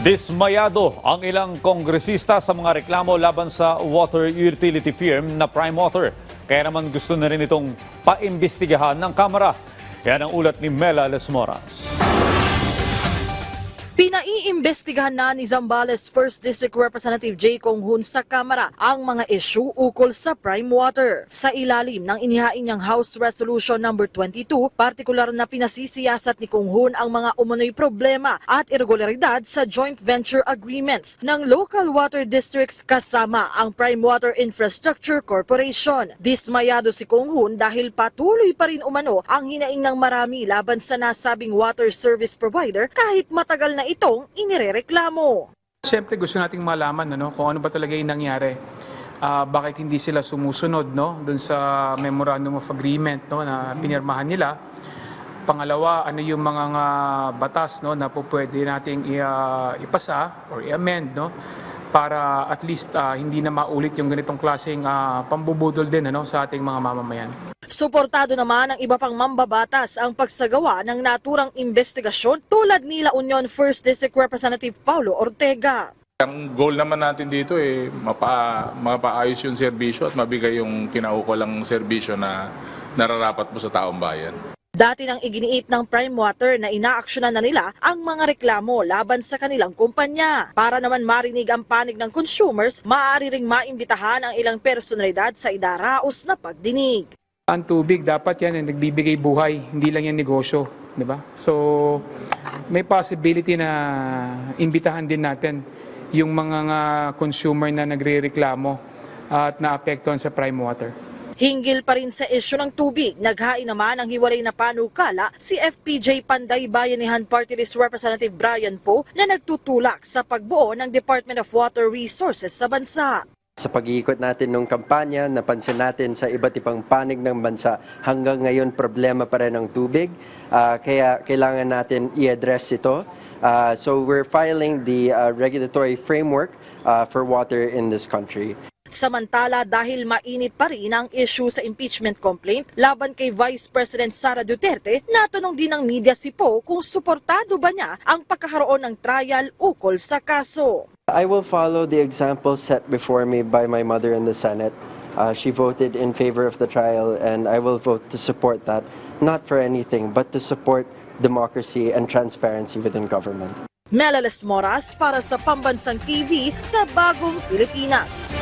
Dismayado ang ilang kongresista sa mga reklamo laban sa water utility firm na Prime Water. Kaya naman gusto na rin itong paimbestigahan ng Kamara. Yan ang ulat ni Mela Lesmoras. Pinaiimbestigahan na ni Zambales 1st District Representative J. Kong Hoon sa Kamara ang mga issue ukol sa Prime Water. Sa ilalim ng inihain niyang House Resolution No. 22, partikular na pinasisiyasat ni Kong Hoon ang mga umunoy problema at irregularidad sa joint venture agreements ng local water districts kasama ang Prime Water Infrastructure Corporation. Dismayado si Kong Hoon dahil patuloy pa rin umano ang hinaing ng marami laban sa nasabing water service provider kahit matagal na itong inirereklamo. Siyempre gusto nating malaman kung ano ba talaga yung nangyari. Bakit hindi sila sumusunod dun sa Memorandum of Agreement na pinirmahan nila. Pangalawa, ano yung mga batas na pwede nating ipasa or i-amend para at least hindi na maulit yung ganitong klaseng pambubudol din sa ating mga mamamayan. Suportado naman ng iba pang mambabatas ang pagsagawa ng naturang investigasyon tulad ni La Union 1st District Representative Paulo Ortega. Ang goal naman natin dito mapaayos yung serbisyo at mabigay yung kinaukulang serbisyo na nararapat mo sa taong bayan. Dati nang iginiit ng Prime Water na inaaksyonan na nila ang mga reklamo laban sa kanilang kumpanya. Para naman marinig ang panig ng consumers, maaari ring maimbitahan ang ilang personalidad sa idaraos na pagdinig. Ang tubig dapat yan nagbibigay buhay, hindi lang yan negosyo, di ba? So may possibility na imbitahan din natin yung mga consumer na nagrereklamo at naapektuhan sa Prime Water. Hinggil pa rin sa isyu ng tubig, naghain naman ang hiwalay na panukala si FPJ Panday Bayanihan Party List Representative Brian Poe na nagtutulak sa pagbuo ng Department of Water Resources sa bansa. Sa pag-iikot natin ng kampanya, napansin natin sa iba't ibang panig ng bansa, hanggang ngayon problema pa rin ang tubig, kaya kailangan natin i-address ito. So we're filing the regulatory framework for water in this country. Samantala, dahil mainit pa rin ang issue sa impeachment complaint laban kay Vice President Sara Duterte, natanong din ng media si Poe kung suportado ba niya ang pagkakaroon ng trial ukol sa kaso. I will follow the example set before me by my mother in the Senate. She voted in favor of the trial and I will vote to support that, not for anything, but to support democracy and transparency within government. Mela Lesmoras para sa Pambansang TV sa Bagong Pilipinas.